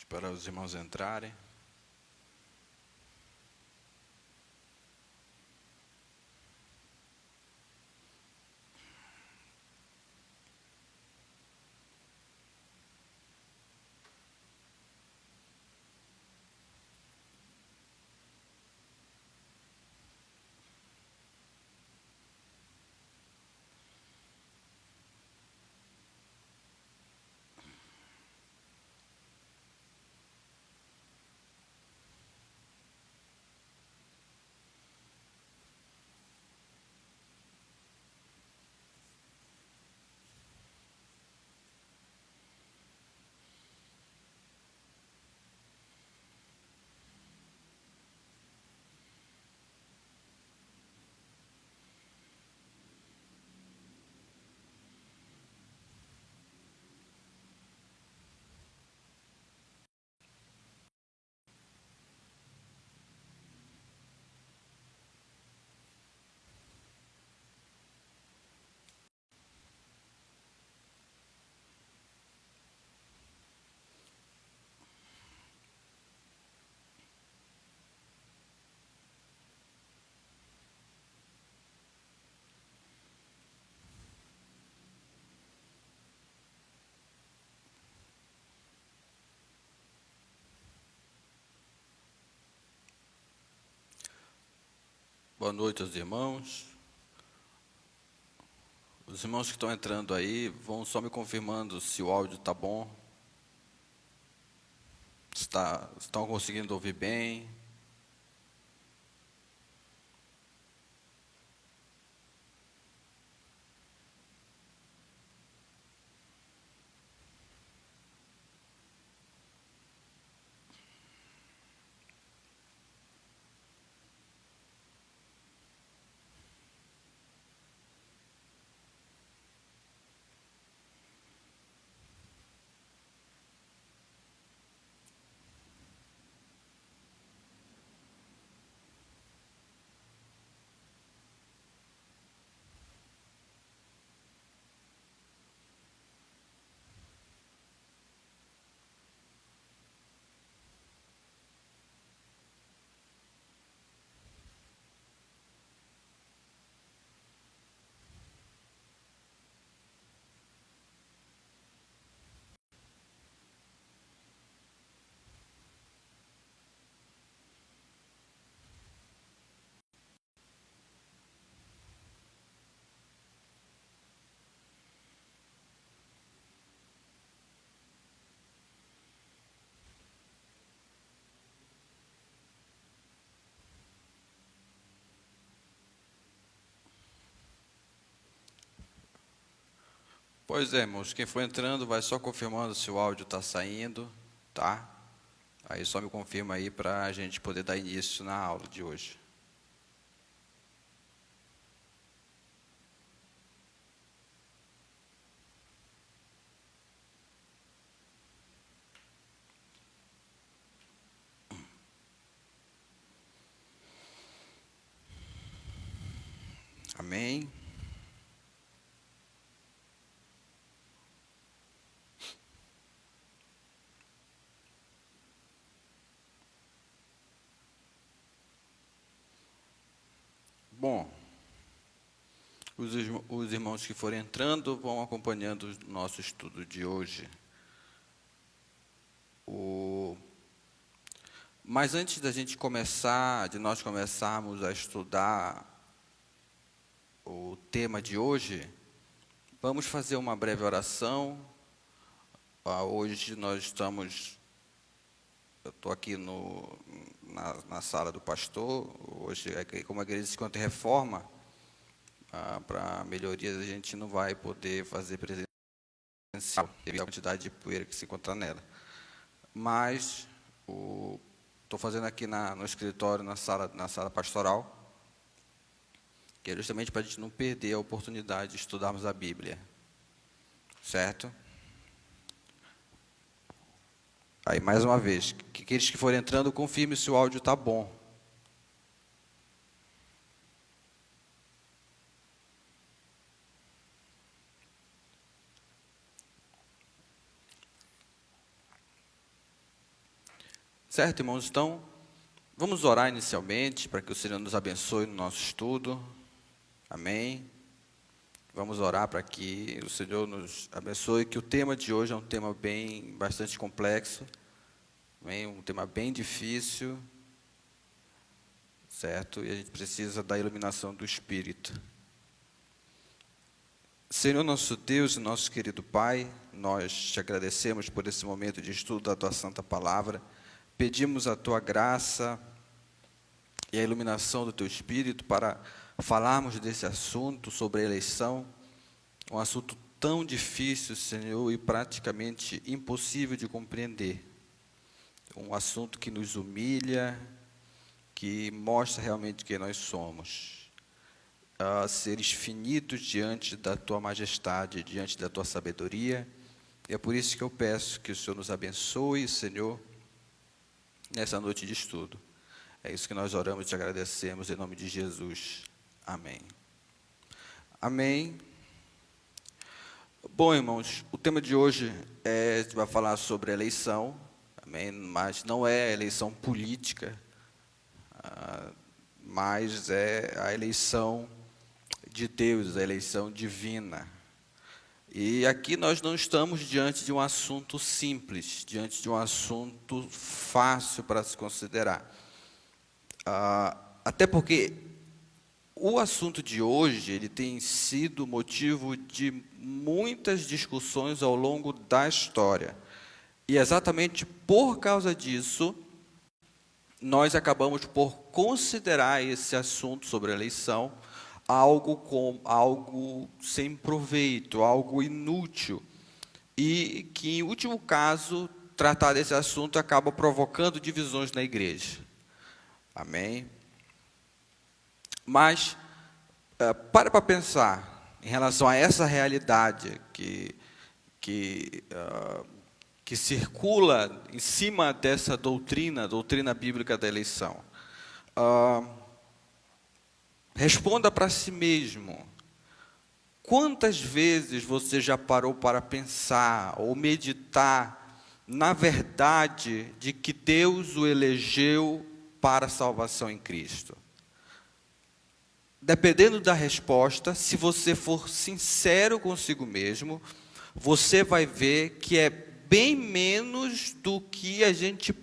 Para os irmãos entrarem. Boa noite aos irmãos. Os irmãos que estão entrando aí vão só me confirmando se o áudio está bom. Estão conseguindo ouvir bem? Pois é, irmãos, quem for entrando vai só confirmando se o áudio está saindo, tá? Aí só me confirma aí para a gente poder dar início na aula de hoje. Amém? Bom, os irmãos que forem entrando vão acompanhando o nosso estudo de hoje. Mas antes da gente começar, de nós começarmos a estudar o tema de hoje, vamos fazer uma breve oração. Hoje eu estou aqui na sala do pastor. Hoje, como a igreja se encontra em reforma, para melhorias a gente não vai poder fazer presencial, devido à quantidade de poeira que se encontra nela. Mas estou fazendo aqui no escritório, na sala pastoral, que é justamente para a gente não perder a oportunidade de estudarmos a Bíblia. Certo? Aí, mais uma vez, aqueles que forem entrando, confirme se o áudio está bom. Certo, irmãos? Então, vamos orar inicialmente para que o Senhor nos abençoe no nosso estudo. Amém? Vamos orar para que o Senhor nos abençoe, que o tema de hoje é um tema bastante complexo, amém? Um tema bem difícil, certo? E a gente precisa da iluminação do Espírito. Senhor nosso Deus e nosso querido Pai, nós te agradecemos por esse momento de estudo da Tua Santa Palavra. Pedimos a Tua graça e a iluminação do Teu Espírito para falarmos desse assunto sobre a eleição, um assunto tão difícil, Senhor, e praticamente impossível de compreender. Um assunto que nos humilha, que mostra realmente quem nós somos. Seres finitos diante da Tua majestade, diante da Tua sabedoria. E é por isso que eu peço que o Senhor nos abençoe, Senhor, nessa noite de estudo. É isso que nós oramos e te agradecemos em nome de Jesus. Amém. Amém. Bom, irmãos, o tema de hoje vai falar sobre a eleição, amém? Mas não é a eleição política, mas é a eleição de Deus, a eleição divina. E aqui nós não estamos diante de um assunto simples, diante de um assunto fácil para se considerar. Até porque o assunto de hoje ele tem sido motivo de muitas discussões ao longo da história. E exatamente por causa disso, nós acabamos por considerar esse assunto sobre a eleição algo sem proveito, algo inútil. E que, em último caso, tratar desse assunto acaba provocando divisões na igreja. Amém? Mas, para pensar em relação a essa realidade que circula em cima dessa doutrina bíblica da eleição. Responda para si mesmo. Quantas vezes você já parou para pensar ou meditar na verdade de que Deus o elegeu para a salvação em Cristo? Dependendo da resposta, se você for sincero consigo mesmo, você vai ver que é bem menos do que a gente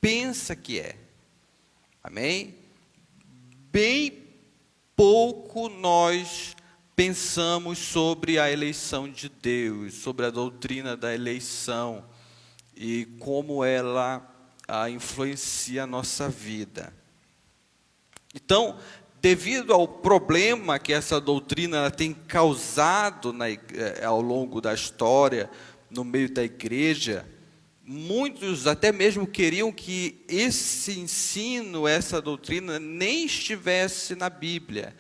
pensa que é. Amém? Bem pouco nós pensamos sobre a eleição de Deus, sobre a doutrina da eleição e como ela influencia a nossa vida. Então, devido ao problema que essa doutrina tem causado ao longo da história, no meio da igreja, muitos até mesmo queriam que esse ensino, essa doutrina, nem estivesse na Bíblia.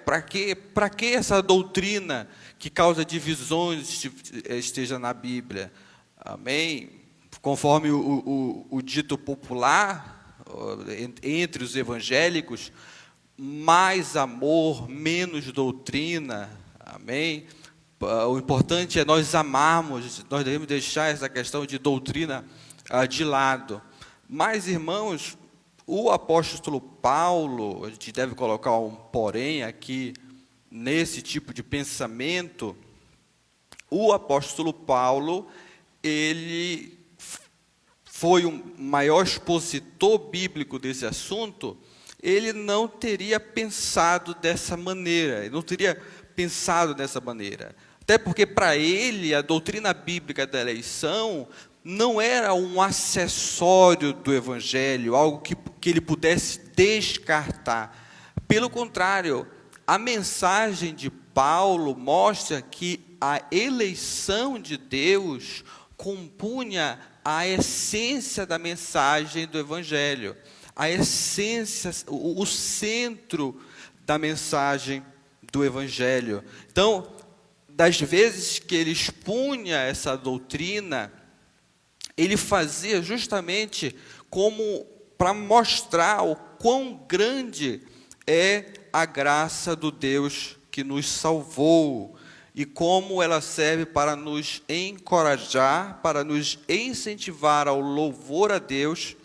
Para que essa doutrina que causa divisões esteja na Bíblia? Amém? Conforme o dito popular, entre os evangélicos, mais amor, menos doutrina. Amém? O importante é nós amarmos, nós devemos deixar essa questão de doutrina de lado. Mas, irmãos, o apóstolo Paulo, a gente deve colocar um porém aqui, nesse tipo de pensamento, o apóstolo Paulo, ele foi o maior expositor bíblico desse assunto, ele não teria pensado dessa maneira, ele não teria pensado dessa maneira. Até porque, para ele, a doutrina bíblica da eleição não era um acessório do Evangelho, algo que ele pudesse descartar. Pelo contrário, a mensagem de Paulo mostra que a eleição de Deus compunha a essência da mensagem do Evangelho, a essência, o centro da mensagem do Evangelho. Então, das vezes que ele expunha essa doutrina, ele fazia justamente como para mostrar o quão grande é a graça do Deus que nos salvou. e como ela serve para nos encorajar, para nos incentivar ao louvor a Deus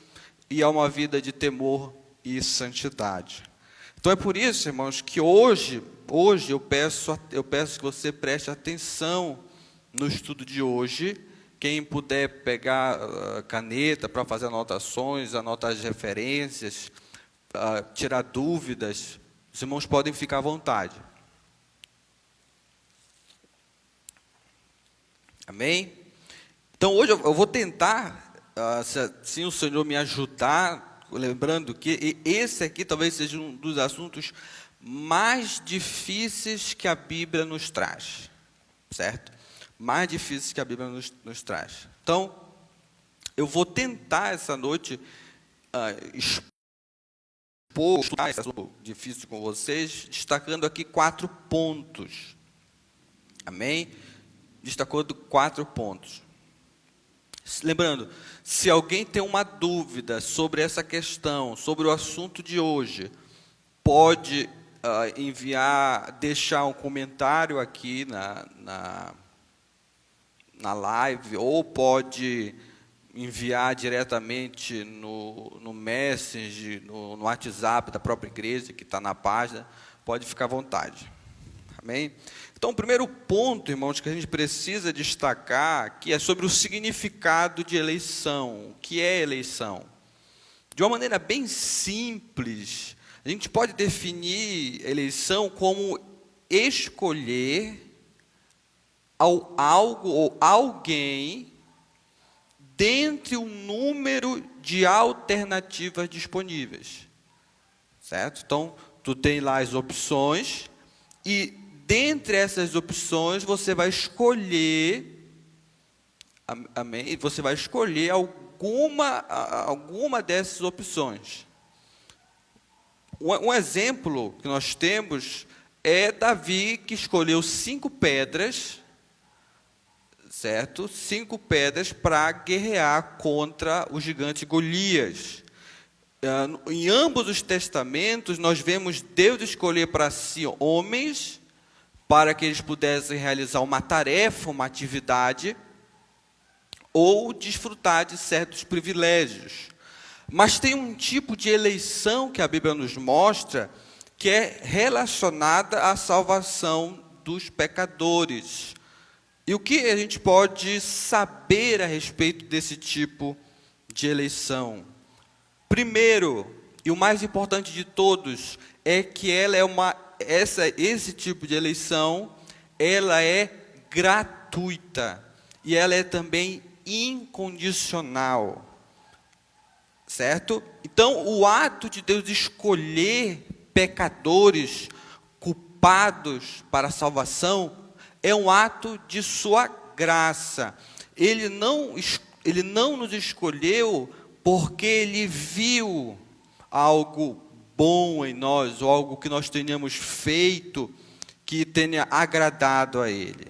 e a uma vida de temor e santidade. Então é por isso, irmãos, que hoje eu peço que você preste atenção no estudo de hoje. Quem puder pegar caneta para fazer anotações, anotar as referências, tirar dúvidas, os irmãos podem ficar à vontade. Amém? Então hoje eu vou tentar, se o Senhor me ajudar, lembrando que esse aqui talvez seja um dos assuntos mais difíceis que a Bíblia nos traz, certo? Mais difíceis que a Bíblia nos traz. Então, eu vou tentar essa noite estudar esse assunto difícil com vocês, destacando aqui 4 pontos. Amém? Destacando 4 pontos. Lembrando, se alguém tem uma dúvida sobre essa questão, sobre o assunto de hoje, pode deixar um comentário aqui na live, ou pode enviar diretamente no Messenger, no WhatsApp da própria igreja, que está na página, pode ficar à vontade. Amém? Então, o primeiro ponto, irmãos, que a gente precisa destacar aqui é sobre o significado de eleição. O que é eleição? De uma maneira bem simples, a gente pode definir eleição como escolher algo ou alguém dentre um número de alternativas disponíveis. Certo? Então, tu tem lá as opções e dentre essas opções, você vai escolher, amém? Você vai escolher alguma dessas opções. Um exemplo que nós temos é Davi, que escolheu 5 pedras, certo? 5 pedras para guerrear contra o gigante Golias. Em ambos os testamentos, nós vemos Deus escolher para si homens, para que eles pudessem realizar uma tarefa, uma atividade, ou desfrutar de certos privilégios. Mas tem um tipo de eleição que a Bíblia nos mostra, que é relacionada à salvação dos pecadores. E o que a gente pode saber a respeito desse tipo de eleição? Primeiro, e o mais importante de todos, é que ela é esse tipo de eleição, ela é gratuita e ela é também incondicional, certo? Então, o ato de Deus escolher pecadores culpados para a salvação é um ato de sua graça. Ele não nos escolheu porque Ele viu algo bom em nós, ou algo que nós tenhamos feito que tenha agradado a Ele.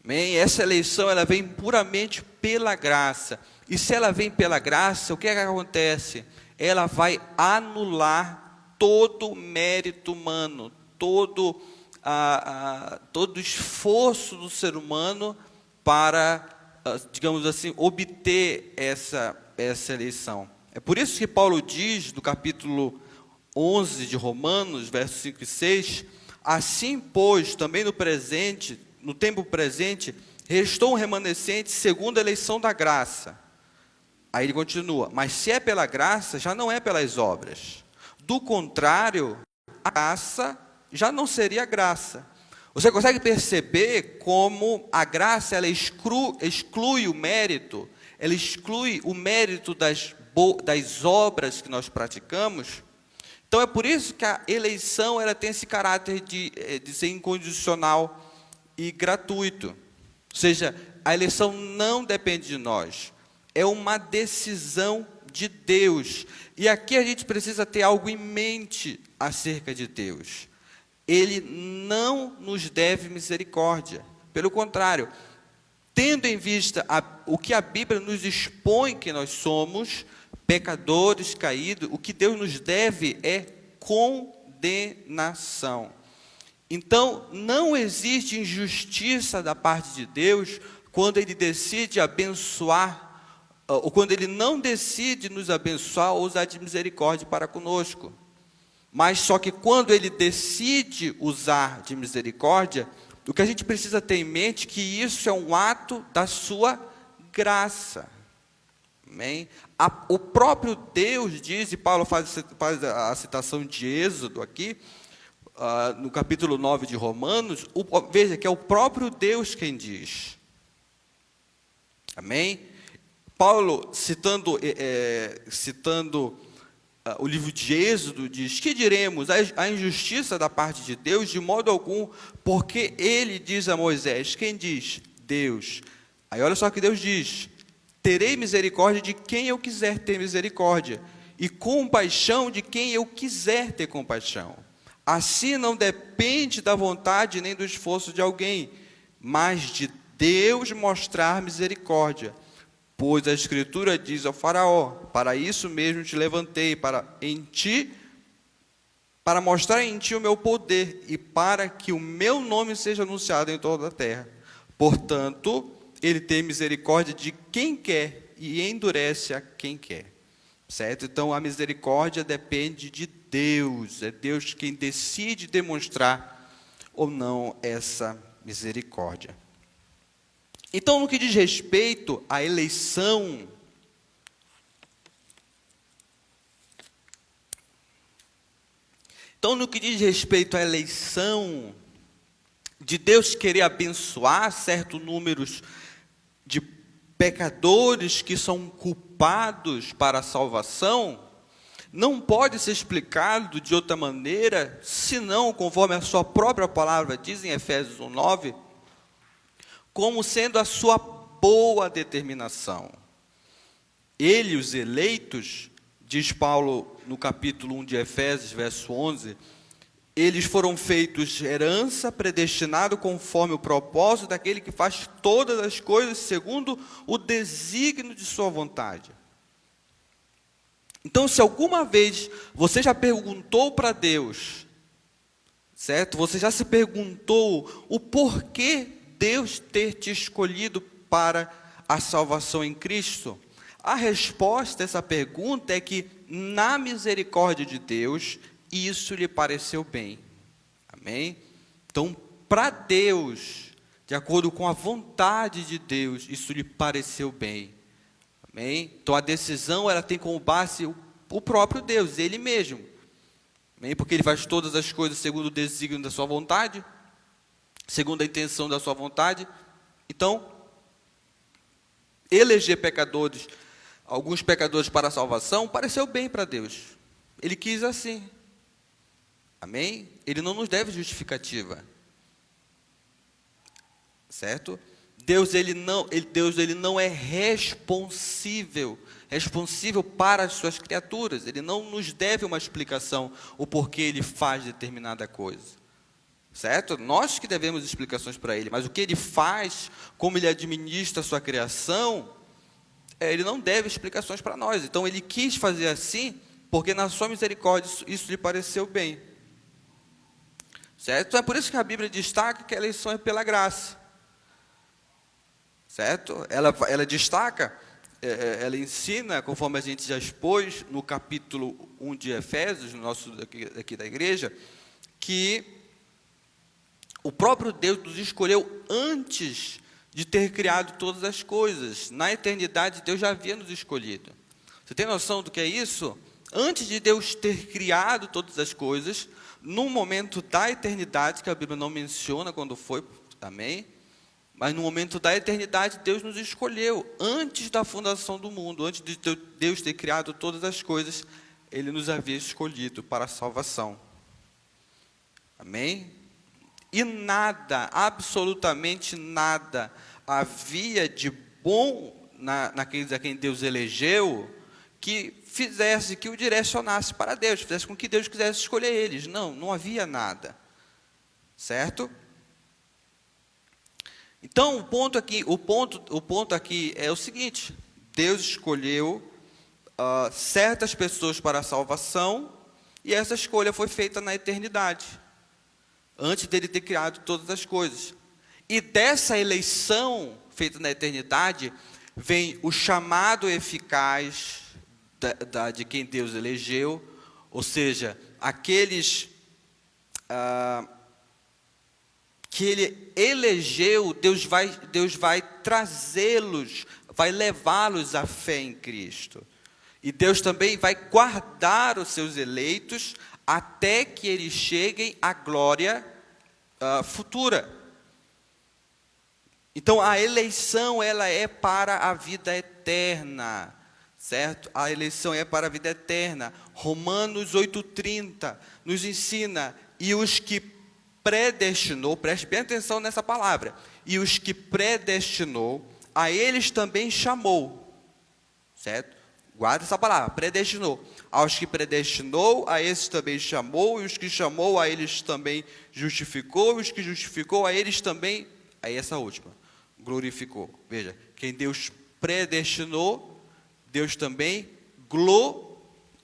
Amém? Essa eleição, ela vem puramente pela graça. E se ela vem pela graça, o que é que acontece? Ela vai anular todo o mérito humano, todo esforço do ser humano para, digamos assim, obter essa eleição. É por isso que Paulo diz, no capítulo 11 de Romanos, versos 5 e 6, assim, pois, também no tempo presente, restou um remanescente segundo a eleição da graça. Aí ele continua, mas se é pela graça, já não é pelas obras. Do contrário, a graça já não seria graça. Você consegue perceber como a graça ela exclui o mérito, ela exclui o mérito das obras que nós praticamos? Então é por isso que a eleição ela tem esse caráter de ser incondicional e gratuito. Ou seja, a eleição não depende de nós. É uma decisão de Deus. E aqui a gente precisa ter algo em mente acerca de Deus. Ele não nos deve misericórdia. Pelo contrário, tendo em vista o que a Bíblia nos expõe que nós somos, pecadores caídos, o que Deus nos deve é condenação. Então, não existe injustiça da parte de Deus quando Ele decide abençoar, ou quando Ele não decide nos abençoar ou usar de misericórdia para conosco. Mas só que quando Ele decide usar de misericórdia, o que a gente precisa ter em mente é que isso é um ato da sua graça. Amém? O próprio Deus diz, e Paulo faz a citação de Êxodo aqui, no capítulo 9 de Romanos, veja que é o próprio Deus quem diz. Amém? Paulo, citando o livro de Êxodo, diz: que diremos? A injustiça da parte de Deus, de modo algum, porque ele diz a Moisés. Quem diz? Deus. Aí olha só o que Deus diz: terei misericórdia de quem eu quiser ter misericórdia, e compaixão de quem eu quiser ter compaixão. Assim não depende da vontade nem do esforço de alguém, mas de Deus mostrar misericórdia. Pois a Escritura diz ao Faraó: para isso mesmo te levantei, para mostrar em ti o meu poder, e para que o meu nome seja anunciado em toda a terra. Portanto, ele tem misericórdia de quem quer e endurece a quem quer. Certo? Então, a misericórdia depende de Deus. É Deus quem decide demonstrar ou não essa misericórdia. Então, no que diz respeito à eleição, de Deus querer abençoar certo número de pecadores que são culpados para a salvação, não pode ser explicado de outra maneira, senão, conforme a sua própria palavra diz em Efésios 1:9, como sendo a sua boa determinação. Ele, os eleitos, diz Paulo no capítulo 1 de Efésios, verso 11, eles foram feitos herança, predestinado conforme o propósito daquele que faz todas as coisas segundo o desígnio de sua vontade. Então, se alguma vez você já perguntou para Deus, certo? Você já se perguntou o porquê Deus ter te escolhido para a salvação em Cristo? A resposta a essa pergunta é que, na misericórdia de Deus, isso lhe pareceu bem. Amém? Então, para Deus, de acordo com a vontade de Deus, isso lhe pareceu bem. Amém? Então, a decisão ela tem como base o próprio Deus, Ele mesmo. Amém? Porque Ele faz todas as coisas segundo o desígnio da sua vontade, segundo a intenção da sua vontade. Então, eleger pecadores, alguns pecadores para a salvação, pareceu bem para Deus. Ele quis assim. Amém? Ele não nos deve justificativa. Certo? Deus ele não é responsível para as suas criaturas. Ele não nos deve uma explicação o porquê Ele faz determinada coisa. Certo? Nós que devemos explicações para Ele, mas o que Ele faz, como Ele administra a sua criação, Ele não deve explicações para nós. Então Ele quis fazer assim, porque na sua misericórdia isso lhe pareceu bem. Certo? Então é por isso que a Bíblia destaca que a eleição é pela graça. Certo? Ela destaca, ela ensina, conforme a gente já expôs no capítulo 1 de Efésios, no nosso aqui da igreja, que o próprio Deus nos escolheu antes de ter criado todas as coisas. Na eternidade, Deus já havia nos escolhido. Você tem noção do que é isso? Antes de Deus ter criado todas as coisas, num momento da eternidade, que a Bíblia não menciona quando foi, amém? Mas no momento da eternidade, Deus nos escolheu. Antes da fundação do mundo, antes de Deus ter criado todas as coisas, Ele nos havia escolhido para a salvação. Amém? E nada, absolutamente nada, havia de bom naqueles a quem Deus elegeu, que fizesse, que o direcionasse para Deus, fizesse com que Deus quisesse escolher eles. Não havia nada. Certo? Então, o ponto aqui é o seguinte: Deus escolheu certas pessoas para a salvação, e essa escolha foi feita na eternidade. antes dele ter criado todas as coisas. E dessa eleição feita na eternidade, vem o chamado eficaz de quem Deus elegeu, ou seja, aqueles que Ele elegeu, Deus vai trazê-los, vai levá-los à fé em Cristo. E Deus também vai guardar os seus eleitos até que eles cheguem à glória futura. Então, a eleição, ela é para a vida eterna, certo? A eleição é para a vida eterna. Romanos 8,30 nos ensina, e os que predestinou, preste bem atenção nessa palavra, e os que predestinou, a eles também chamou, certo? Guarda essa palavra, predestinou. Aos que predestinou, a esses também chamou, e os que chamou, a eles também justificou, e os que justificou, a eles também, aí essa última, glorificou. Veja, quem Deus predestinou, Deus também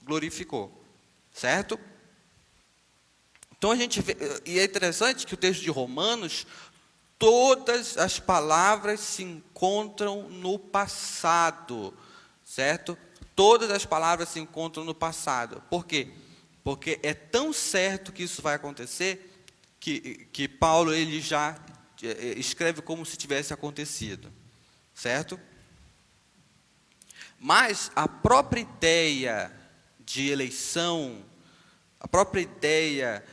glorificou, certo? Então a gente vê, e é interessante que o texto de Romanos, todas as palavras se encontram no passado, certo? Todas as palavras se encontram no passado. Por quê? Porque é tão certo que isso vai acontecer, que Paulo ele já escreve como se tivesse acontecido, certo? Mas a própria ideia de eleição, a própria ideia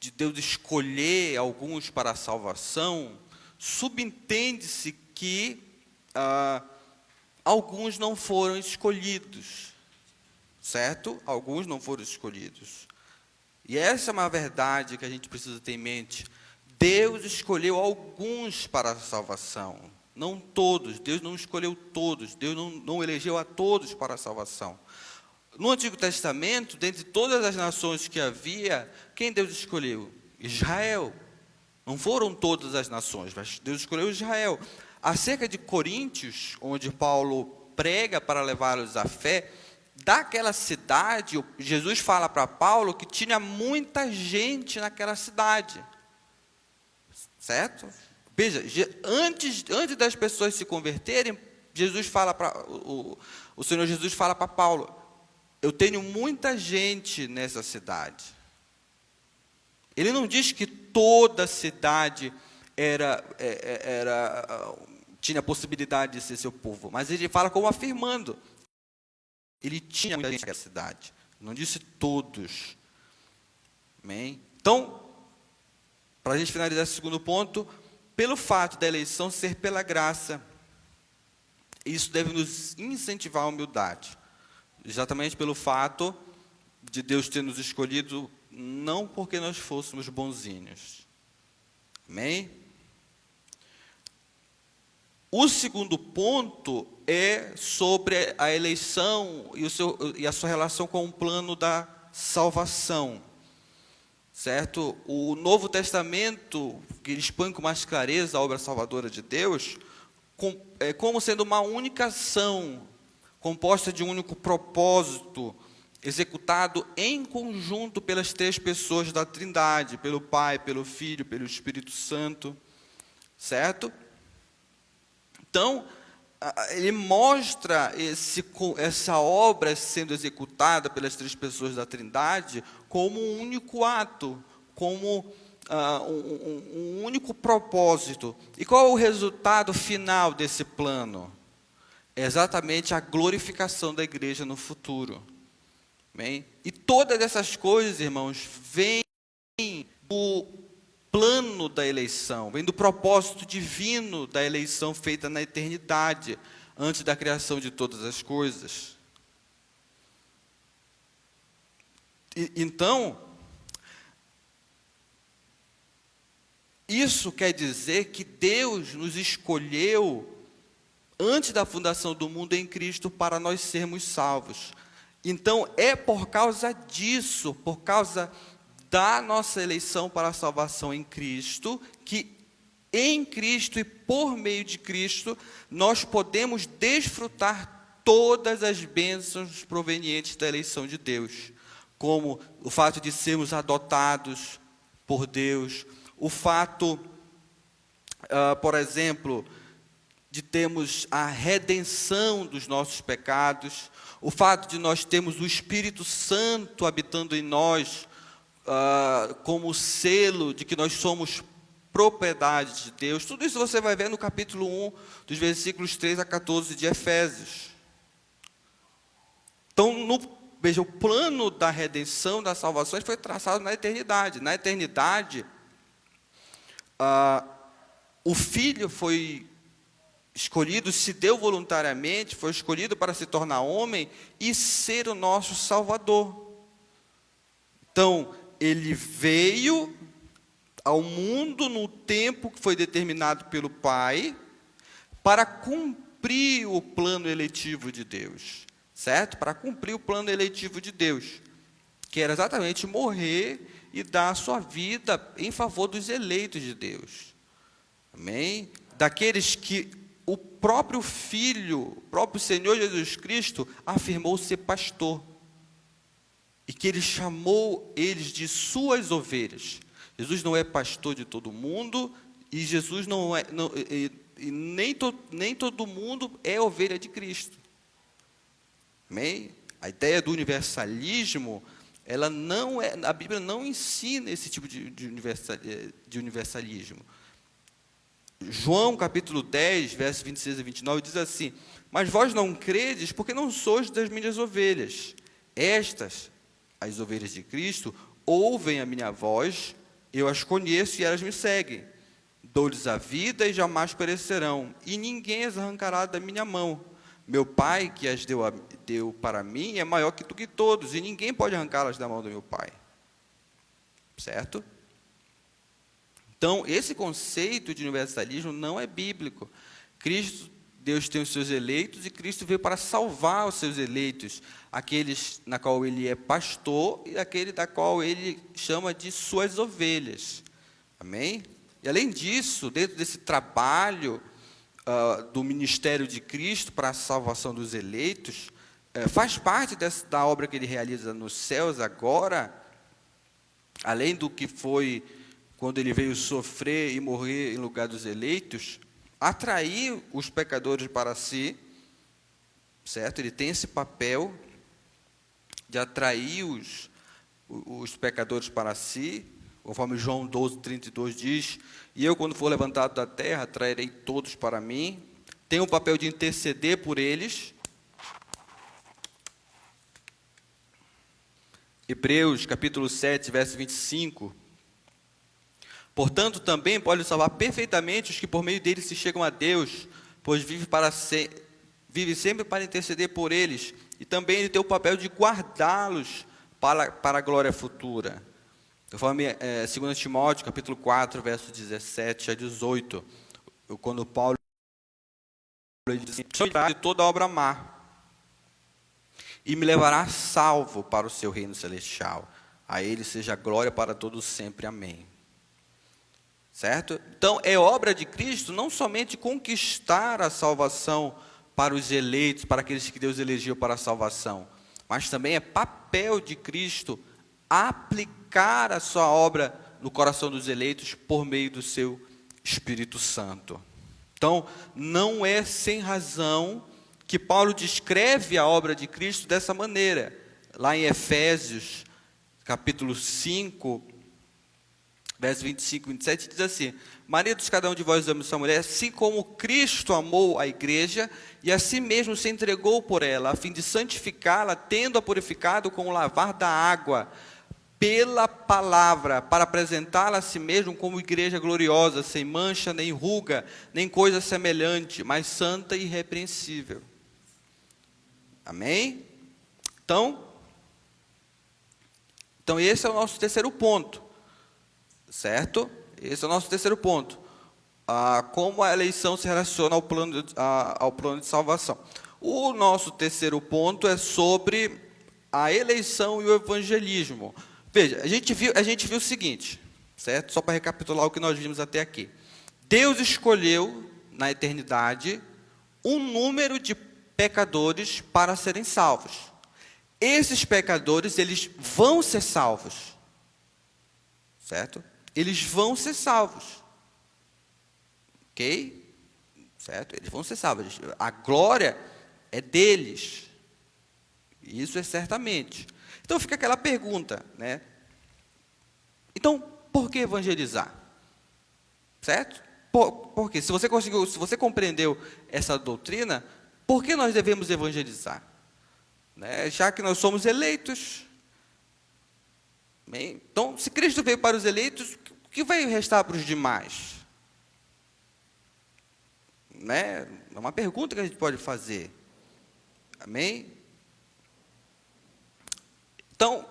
de Deus escolher alguns para a salvação, subentende-se que alguns não foram escolhidos, certo? Alguns não foram escolhidos. E essa é uma verdade que a gente precisa ter em mente. Deus escolheu alguns para a salvação, não todos. Deus não escolheu todos, Deus não elegeu a todos para a salvação. No Antigo Testamento, dentre todas as nações que havia, quem Deus escolheu? Israel. Não foram todas as nações, mas Deus escolheu Israel. Acerca de Coríntios, onde Paulo prega para levá-los à fé, daquela cidade, Jesus fala para Paulo que tinha muita gente naquela cidade. Certo? Veja, antes das pessoas se converterem, Jesus fala o Senhor Jesus fala para Paulo: eu tenho muita gente nessa cidade. Ele não diz que toda a cidade tinha a possibilidade de ser seu povo, mas ele fala como afirmando. Ele tinha muita gente naquela cidade. Não disse todos. Amém? Então, para a gente finalizar esse segundo ponto, pelo fato da eleição ser pela graça, isso deve nos incentivar a humildade. Exatamente pelo fato de Deus ter nos escolhido, não porque nós fôssemos bonzinhos. Amém? O segundo ponto é sobre a eleição e a sua relação com o plano da salvação. Certo? O Novo Testamento, que expõe com mais clareza a obra salvadora de Deus, como sendo uma única ação, composta de um único propósito, executado em conjunto pelas três pessoas da Trindade, pelo Pai, pelo Filho, pelo Espírito Santo, certo? Então, ele mostra essa obra sendo executada pelas três pessoas da Trindade como um único ato, como um único propósito. E qual é o resultado final desse plano? É exatamente a glorificação da igreja no futuro. Bem? E todas essas coisas, irmãos, vêm do plano da eleição, vem do propósito divino da eleição feita na eternidade, antes da criação de todas as coisas. Então, isso quer dizer que Deus nos escolheu antes da fundação do mundo em Cristo para nós sermos salvos. Então, é por causa disso, por causa da nossa eleição para a salvação em Cristo, que em Cristo e por meio de Cristo, nós podemos desfrutar todas as bênçãos provenientes da eleição de Deus, como o fato de sermos adotados, por Deus, o fato, por exemplo, de termos a redenção dos nossos pecados, o fato de nós termos o Espírito Santo habitando em nós, como selo de que nós somos propriedade de Deus. Tudo isso você vai ver no capítulo 1, dos versículos 3 a 14 de Efésios. Então, veja, o plano da redenção, da salvação, foi traçado na eternidade. Na eternidade, o Filho foi escolhido, se deu voluntariamente, foi escolhido para se tornar homem e ser o nosso Salvador. Então, ele veio ao mundo no tempo que foi determinado pelo Pai, para cumprir o plano eletivo de Deus, certo? Para cumprir o plano eletivo de Deus, que era exatamente morrer e dar a sua vida em favor dos eleitos de Deus. Amém? Daqueles que o próprio Filho, o próprio Senhor Jesus Cristo, afirmou ser pastor. E que Ele chamou eles de suas ovelhas. Jesus não é pastor de todo mundo, e Jesus não é, nem todo mundo é ovelha de Cristo. Amém? A ideia do universalismo, ela não é, a Bíblia não ensina esse tipo de universalismo. João capítulo 10, versos 26 a 29, diz assim: mas vós não credes, porque não sois das minhas ovelhas. Estas, as ovelhas de Cristo, ouvem a minha voz, eu as conheço e elas me seguem. Dou-lhes a vida e jamais perecerão, e ninguém as arrancará da minha mão. Meu Pai, que as deu para mim, é maior do que todos, e ninguém pode arrancá-las da mão do meu Pai. Certo? Então, esse conceito de universalismo não é bíblico. Deus tem os seus eleitos, e Cristo veio para salvar os seus eleitos, aqueles na qual Ele é pastor, e aquele da qual Ele chama de suas ovelhas. Amém? E além disso, dentro desse trabalho do ministério de Cristo para a salvação dos eleitos, faz parte da obra que Ele realiza nos céus agora, além do que foi quando Ele veio sofrer e morrer em lugar dos eleitos, atrair os pecadores para si, certo? Ele tem esse papel de atrair os pecadores para si, conforme João 12, 32 diz: e eu, quando for levantado da terra, atrairei todos para mim. Tem o papel de interceder por eles. Hebreus capítulo 7, verso 25. Portanto, também pode salvar perfeitamente os que por meio dele se chegam a Deus, pois vive sempre para interceder por eles, e também ele tem o papel de guardá-los para a glória futura. Conforme 2 Timóteo, capítulo 4, versos 17 a 18, quando Paulo diz assim: de toda obra má, e me levará salvo para o seu reino celestial. A ele seja glória para todos sempre. Amém. Certo? Então, é obra de Cristo não somente conquistar a salvação para os eleitos, para aqueles que Deus elegeu para a salvação, mas também é papel de Cristo aplicar a sua obra no coração dos eleitos por meio do seu Espírito Santo. Então, não é sem razão que Paulo descreve a obra de Cristo dessa maneira. Lá em Efésios, capítulo 5, versos 25 e 27, diz assim: maridos, cada um de vós ame sua mulher, assim como Cristo amou a igreja, e a si mesmo se entregou por ela, a fim de santificá-la, tendo-a purificado com o lavar da água, pela palavra, para apresentá-la a si mesmo como igreja gloriosa, sem mancha, nem ruga, nem coisa semelhante, mas santa e irrepreensível. Amém? Então esse é o nosso terceiro ponto. Certo? Esse é o nosso terceiro ponto. Como a eleição se relaciona ao plano de salvação. O nosso terceiro ponto é sobre a eleição e o evangelismo. Veja, a gente viu o seguinte, certo? Só para recapitular o que nós vimos até aqui. Deus escolheu, na eternidade, um número de pecadores para serem salvos. Esses pecadores, eles vão ser salvos. Certo? eles vão ser salvos. Ok? Certo? Eles vão ser salvos. A glória é deles. Isso é certamente. Então fica aquela pergunta, né? Então, por que evangelizar? Certo? Por quê? Se você compreendeu essa doutrina, por que nós devemos evangelizar? Né? Já que nós somos eleitos. Bem, então, se Cristo veio para os eleitos, o que vai restar para os demais? Né? É uma pergunta que a gente pode fazer. Amém? Então,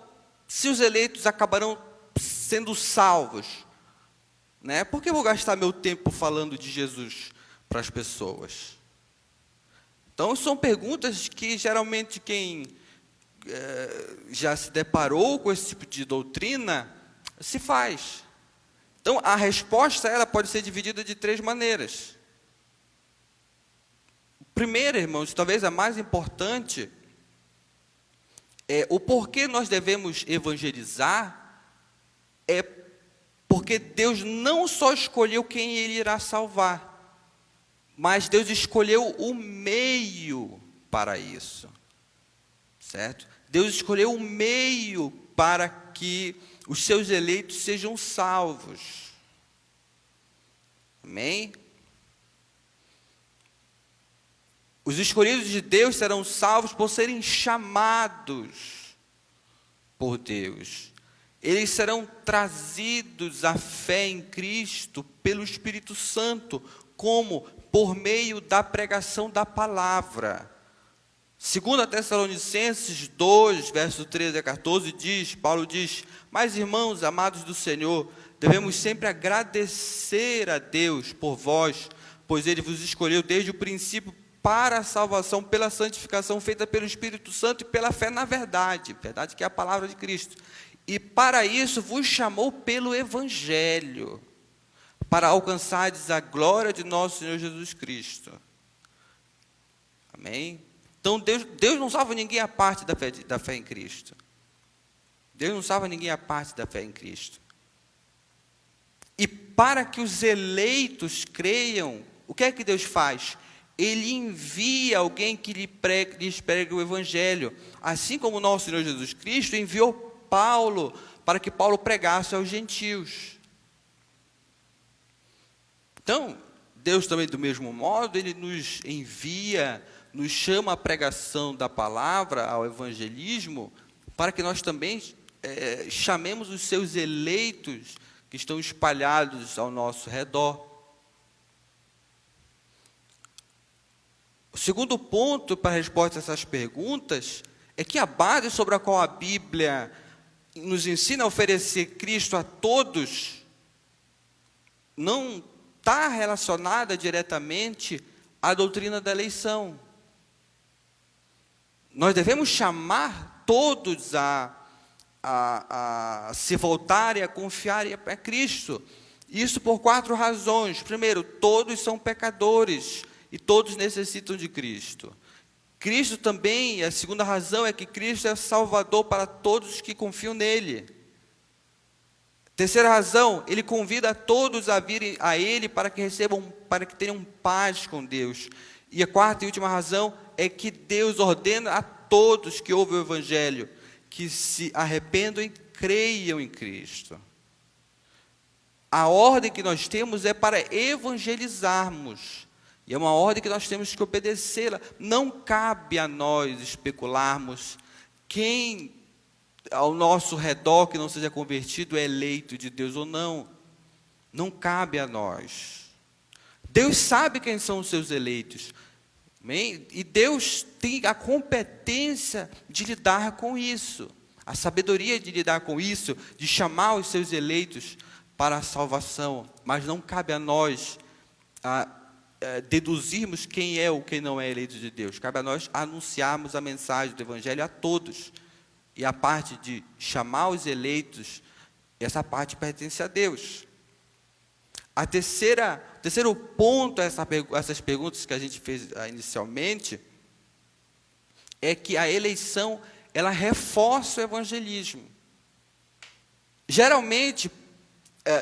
se os eleitos acabarão sendo salvos, né? Por que eu vou gastar meu tempo falando de Jesus para as pessoas? Então, são perguntas que geralmente quem já se deparou com esse tipo de doutrina se faz. Então, a resposta ela pode ser dividida de 3 maneiras. Primeiro, irmãos, talvez a mais importante, o porquê nós devemos evangelizar é porque Deus não só escolheu quem Ele irá salvar, mas Deus escolheu o meio para isso, certo? Deus escolheu o meio para que os seus eleitos sejam salvos. Amém? Os escolhidos de Deus serão salvos por serem chamados por Deus. Eles serão trazidos à fé em Cristo pelo Espírito Santo, como? Por meio da pregação da palavra. 2 Tessalonicenses 2, verso 13 a 14, Paulo diz: mas, irmãos amados do Senhor, devemos sempre agradecer a Deus por vós, pois Ele vos escolheu desde o princípio para a salvação, pela santificação feita pelo Espírito Santo e pela fé na verdade que é a palavra de Cristo. E para isso vos chamou pelo Evangelho, para alcançardes a glória de nosso Senhor Jesus Cristo. Amém? Então Deus não salva ninguém à parte da fé em Cristo. Deus não salva ninguém à parte da fé em Cristo. E para que os eleitos creiam, o que é que Deus faz? Ele envia alguém que lhes pregue o Evangelho. Assim como o nosso Senhor Jesus Cristo enviou Paulo, para que Paulo pregasse aos gentios. Então, Deus também, do mesmo modo, Ele nos envia, nos chama à pregação da palavra, ao evangelismo, para que nós também chamemos os seus eleitos, que estão espalhados ao nosso redor. O segundo ponto para a resposta a essas perguntas é que a base sobre a qual a Bíblia nos ensina a oferecer Cristo a todos não está relacionada diretamente à doutrina da eleição. Nós devemos chamar todos a se voltarem, a confiarem a Cristo. Isso por 4 razões. Primeiro, todos são pecadores e todos necessitam de Cristo. Cristo também, a segunda razão é que Cristo é Salvador para todos que confiam nele. Terceira razão, Ele convida a todos a virem a Ele para que tenham paz com Deus. E a quarta e última razão é que Deus ordena a todos que ouvem o Evangelho, que se arrependam e creiam em Cristo. A ordem que nós temos é para evangelizarmos. E é uma ordem que nós temos que obedecê-la. Não cabe a nós especularmos quem ao nosso redor que não seja convertido é eleito de Deus ou não. Não cabe a nós. Deus sabe quem são os seus eleitos. Amém? E Deus tem a competência de lidar com isso. A sabedoria de lidar com isso, de chamar os seus eleitos para a salvação. Mas não cabe a nós deduzirmos quem é ou quem não é eleito de Deus. Cabe a nós anunciarmos a mensagem do Evangelho a todos. E a parte de chamar os eleitos, essa parte pertence a Deus. O terceiro ponto a essas perguntas que a gente fez inicialmente, é que a eleição, ela reforça o evangelismo. Geralmente,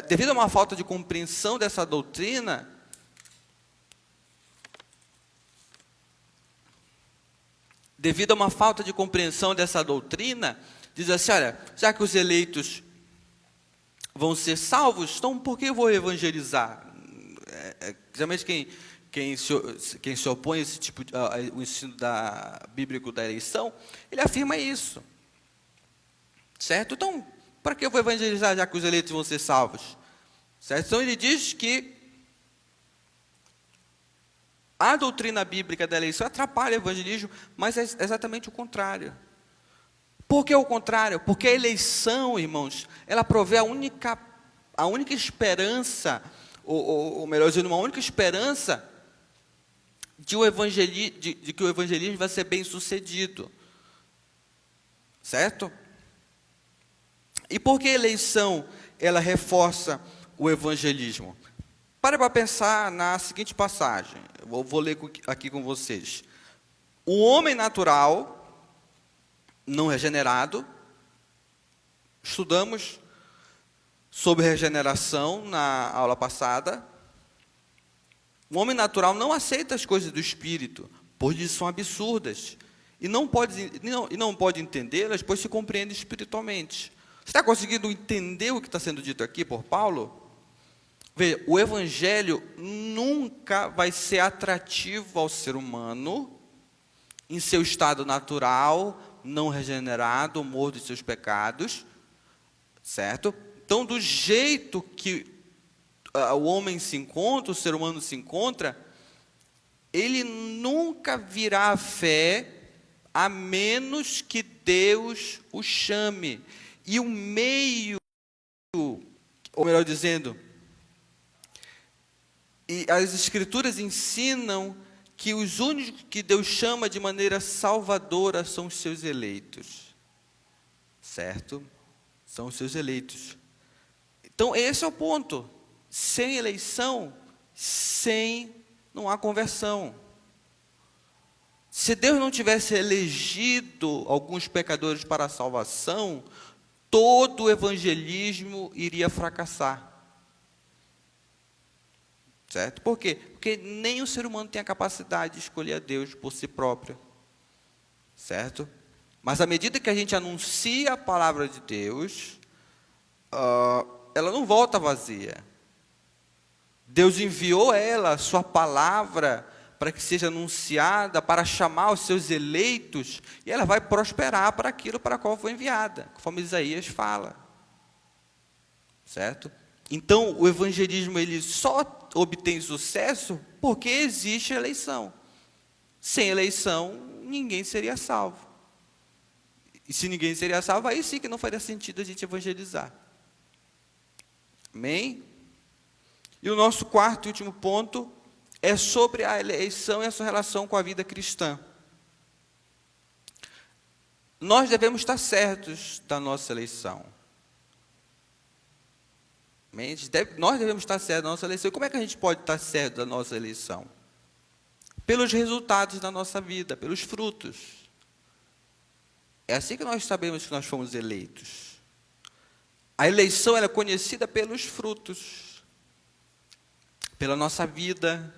devido a uma falta de compreensão dessa doutrina, diz assim, olha, já que os eleitos vão ser salvos, então por que eu vou evangelizar? Geralmente quem se opõe a esse tipo de o ensino bíblico da eleição, ele afirma isso. Certo? Então, para que eu vou evangelizar, já que os eleitos vão ser salvos? Certo? Então, ele diz que a doutrina bíblica da eleição atrapalha o evangelismo, mas é exatamente o contrário. Por que o contrário? Porque a eleição, irmãos, ela provê a única esperança, ou melhor dizendo, uma única esperança de que o evangelismo vai ser bem sucedido. Certo? E por que a eleição, ela reforça o evangelismo? Para pensar na seguinte passagem, eu vou ler aqui com vocês. O homem natural, não regenerado, estudamos sobre regeneração na aula passada. O homem natural não aceita as coisas do Espírito, pois isso são absurdas, e não pode entendê-las, pois se compreende espiritualmente. Você está conseguindo entender o que está sendo dito aqui por Paulo? Veja, o Evangelho nunca vai ser atrativo ao ser humano em seu estado natural, não regenerado, morto de seus pecados, certo? Então, do jeito que o homem se encontra, o ser humano se encontra, ele nunca virá à fé, a menos que Deus o chame. E o meio, ou melhor dizendo, e as Escrituras ensinam que os únicos que Deus chama de maneira salvadora são os seus eleitos. Certo? São os seus eleitos. Então, esse é o ponto. Sem eleição, não há conversão. Se Deus não tivesse elegido alguns pecadores para a salvação, todo o evangelismo iria fracassar. Certo? Por quê? Porque nem o ser humano tem a capacidade de escolher a Deus por si próprio. Certo? Mas à medida que a gente anuncia a palavra de Deus, ela não volta vazia. Deus enviou ela, a sua palavra, para que seja anunciada, para chamar os seus eleitos, e ela vai prosperar para aquilo para qual foi enviada, conforme Isaías fala. Certo? Então, o evangelismo ele só obtém sucesso porque existe eleição. Sem eleição, ninguém seria salvo. E se ninguém seria salvo, aí sim que não faria sentido a gente evangelizar. Amém? E o nosso quarto e último ponto é sobre a eleição e a sua relação com a vida cristã. Nós devemos estar certos da nossa eleição. Amém? Nós devemos estar certos da nossa eleição. E como é que a gente pode estar certo da nossa eleição? Pelos resultados da nossa vida, pelos frutos. É assim que nós sabemos que nós fomos eleitos. A eleição ela é conhecida pelos frutos, pela nossa vida.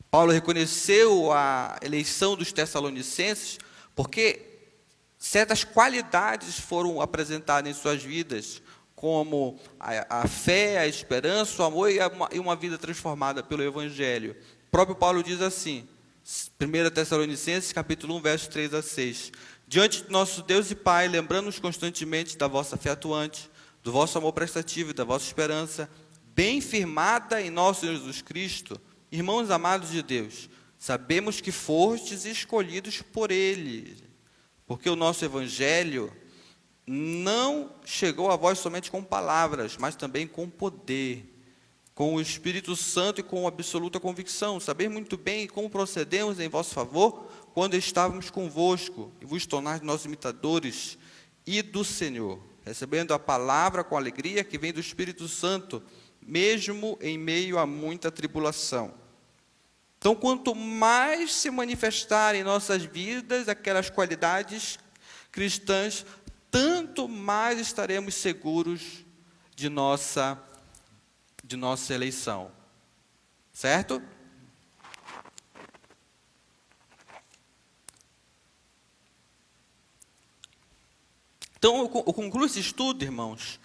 Paulo reconheceu a eleição dos Tessalonicenses porque certas qualidades foram apresentadas em suas vidas, como a fé, a esperança, o amor e uma vida transformada pelo Evangelho. O próprio Paulo diz assim, 1 Tessalonicenses, capítulo 1, versos 3 a 6. Diante de nosso Deus e Pai, lembrando-nos constantemente da vossa fé atuante, do vosso amor prestativo e da vossa esperança, bem firmada em nosso Senhor Jesus Cristo, irmãos amados de Deus, sabemos que fostes escolhidos por Ele, porque o nosso Evangelho não chegou a vós somente com palavras, mas também com poder, com o Espírito Santo e com absoluta convicção. Saber muito bem como procedemos em vosso favor, quando estávamos convosco, e vos tornais nossos imitadores e do Senhor, recebendo a palavra com alegria que vem do Espírito Santo, mesmo em meio a muita tribulação. Então, quanto mais se manifestarem em nossas vidas aquelas qualidades cristãs, tanto mais estaremos seguros de nossa eleição. Certo? Então, eu concluo esse estudo, irmãos,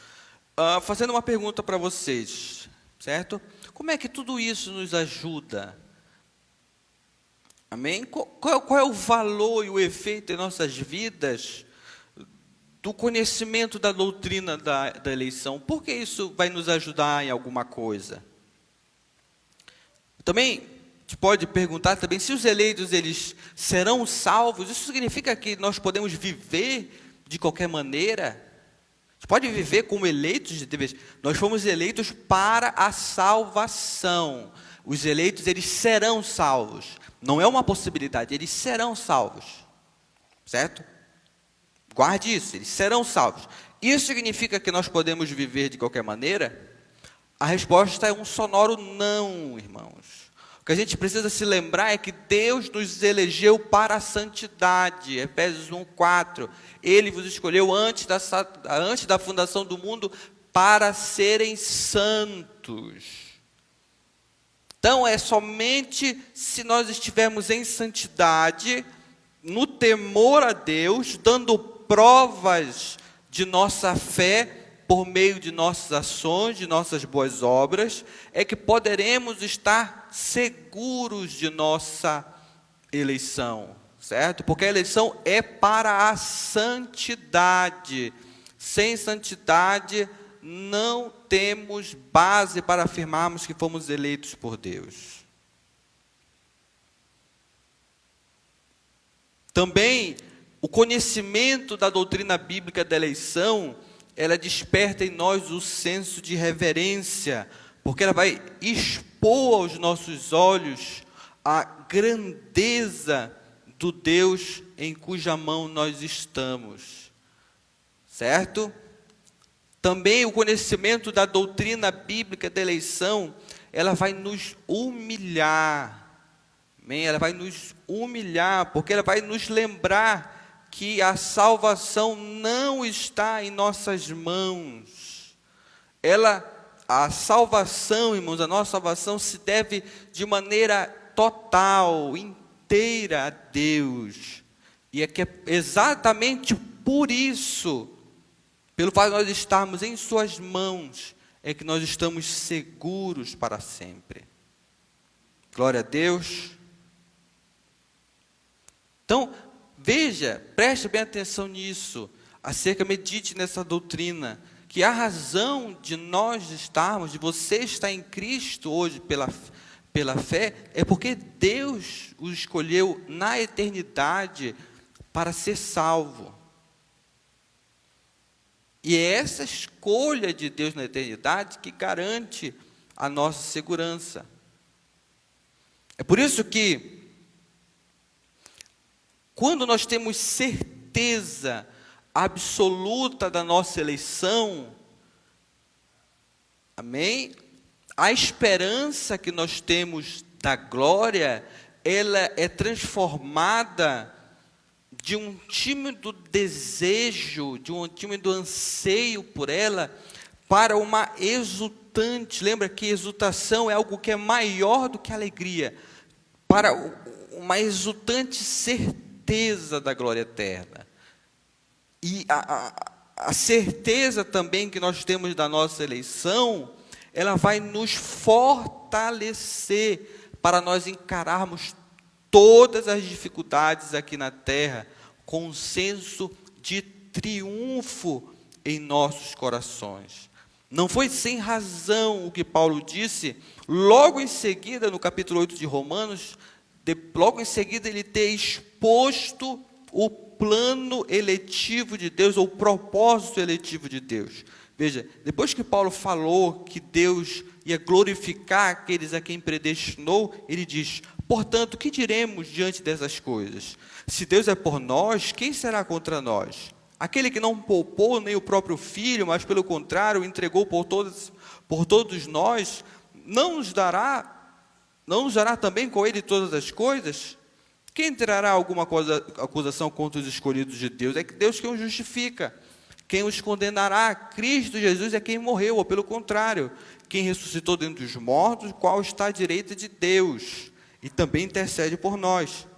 fazendo uma pergunta para vocês, certo? Como é que tudo isso nos ajuda? Amém? Qual é o valor e o efeito em nossas vidas do conhecimento da doutrina da eleição? Por que isso vai nos ajudar em alguma coisa? Também, a gente pode perguntar também, se os eleitos eles serão salvos, isso significa que nós podemos viver de qualquer maneira? A gente pode viver como eleitos de Deus? Nós fomos eleitos para a salvação. Os eleitos, eles serão salvos. Não é uma possibilidade, eles serão salvos. Certo? Guarde isso, eles serão salvos. Isso significa que nós podemos viver de qualquer maneira? A resposta é um sonoro não, irmãos. O que a gente precisa se lembrar é que Deus nos elegeu para a santidade. Efésios 1:4. Ele vos escolheu antes da fundação do mundo para serem santos. Então, é somente se nós estivermos em santidade, no temor a Deus, dando provas de nossa fé, por meio de nossas ações, de nossas boas obras, é que poderemos estar seguros de nossa eleição, certo? Porque a eleição é para a santidade. Sem santidade, não temos base para afirmarmos que fomos eleitos por Deus. Também, o conhecimento da doutrina bíblica da eleição, ela desperta em nós o senso de reverência, porque ela vai expor aos nossos olhos a grandeza do Deus em cuja mão nós estamos, certo? Também o conhecimento da doutrina bíblica da eleição, ela vai nos humilhar, amém? Ela vai nos humilhar, porque ela vai nos lembrar que a salvação não está em nossas mãos. A salvação, irmãos, a nossa salvação se deve de maneira total, inteira a Deus. E é que é exatamente por isso, pelo fato de nós estarmos em suas mãos, é que nós estamos seguros para sempre. Glória a Deus. Então, veja, preste bem atenção nisso, medite nessa doutrina, que a razão de nós estarmos, de você estar em Cristo hoje pela fé, é porque Deus o escolheu na eternidade para ser salvo. E é essa escolha de Deus na eternidade que garante a nossa segurança. É por isso que, quando nós temos certeza absoluta da nossa eleição, amém? A esperança que nós temos da glória, ela é transformada de um tímido desejo, de um tímido anseio por ela, para uma exultante. Lembra que exultação é algo que é maior do que alegria, para uma exultante certeza da glória eterna. E a certeza também que nós temos da nossa eleição, ela vai nos fortalecer para nós encararmos todas as dificuldades aqui na terra com um senso de triunfo em nossos corações. Não foi sem razão o que Paulo disse, logo em seguida, no capítulo 8 de Romanos, logo em seguida ele ter exposto o plano eletivo de Deus, ou o propósito eletivo de Deus. Veja, depois que Paulo falou que Deus ia glorificar aqueles a quem predestinou, ele diz: portanto, que diremos diante dessas coisas? Se Deus é por nós, quem será contra nós? Aquele que não poupou nem o próprio Filho, mas pelo contrário, o entregou por todos nós, não nos dará também com ele todas as coisas? Quem trará alguma acusação contra os escolhidos de Deus? É que Deus que os justifica. Quem os condenará? Cristo Jesus é quem morreu, ou pelo contrário, quem ressuscitou dentre os mortos, o qual está à direita de Deus, e também intercede por nós.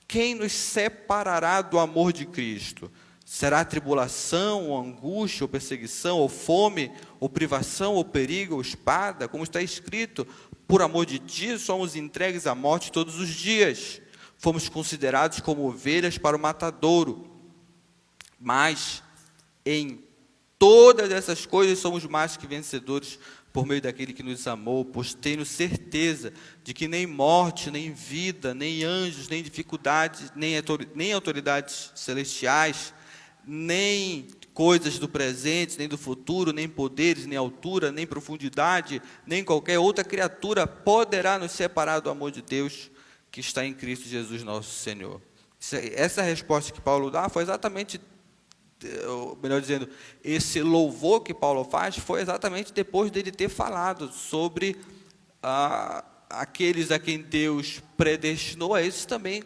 Quem nos separará do amor de Cristo? Será tribulação, ou angústia, ou perseguição, ou fome, ou privação, ou perigo, ou espada? Como está escrito, por amor de ti somos entregues à morte todos os dias. Fomos considerados como ovelhas para o matadouro. Mas em todas essas coisas somos mais que vencedores por meio daquele que nos amou, pois tenho certeza de que nem morte, nem vida, nem anjos, nem dificuldades, nem autoridades celestiais, nem coisas do presente, nem do futuro, nem poderes, nem altura, nem profundidade, nem qualquer outra criatura poderá nos separar do amor de Deus que está em Cristo Jesus nosso Senhor. Essa resposta que Paulo dá foi exatamente, melhor dizendo, esse louvor que Paulo faz foi exatamente depois dele ter falado sobre aqueles a quem Deus predestinou, a esses também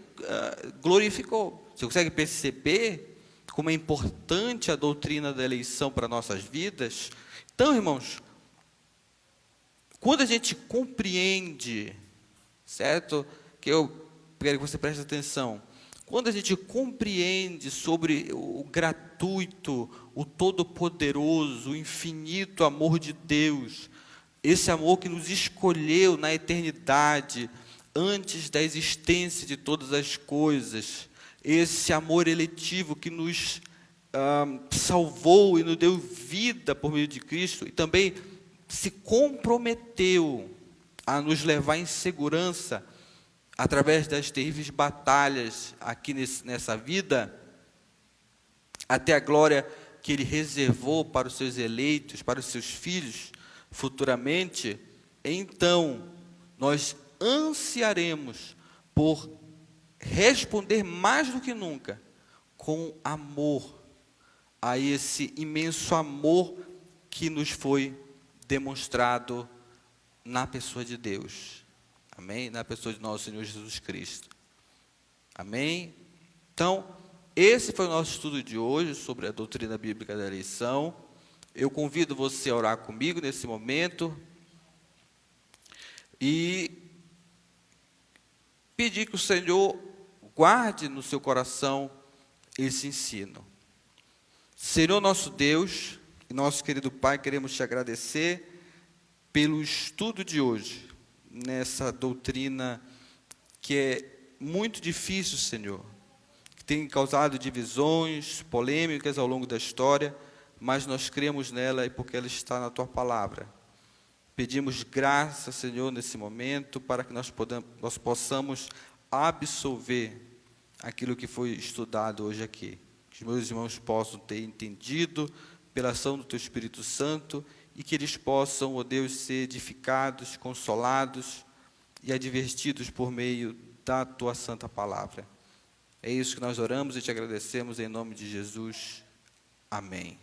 glorificou. Você consegue perceber como é importante a doutrina da eleição para nossas vidas? Então, irmãos, quando a gente compreende, certo? Que eu quero que você preste atenção. Quando a gente compreende sobre o gratuito, o todo-poderoso, o infinito amor de Deus, esse amor que nos escolheu na eternidade, antes da existência de todas as coisas, esse amor eletivo que nos salvou e nos deu vida por meio de Cristo, e também se comprometeu a nos levar em segurança através das terríveis batalhas aqui nessa vida, até a glória que Ele reservou para os seus eleitos, para os seus filhos, futuramente. Então, nós ansiaremos por responder mais do que nunca com amor a esse imenso amor que nos foi demonstrado na pessoa de Deus. Amém? Na pessoa de nosso Senhor Jesus Cristo. Amém? Então, esse foi o nosso estudo de hoje sobre a doutrina bíblica da eleição. Eu convido você a orar comigo nesse momento e pedir que o Senhor guarde no seu coração esse ensino. Senhor nosso Deus e nosso querido Pai, queremos te agradecer pelo estudo de hoje, nessa doutrina que é muito difícil, Senhor, que tem causado divisões, polêmicas ao longo da história, mas nós cremos nela e porque ela está na Tua Palavra. Pedimos graça, Senhor, nesse momento, para que nós possamos absolver aquilo que foi estudado hoje aqui. Que os meus irmãos possam ter entendido pela ação do Teu Espírito Santo e que eles possam, ó Deus, ser edificados, consolados e advertidos por meio da Tua Santa Palavra. É isso que nós oramos e te agradecemos em nome de Jesus. Amém.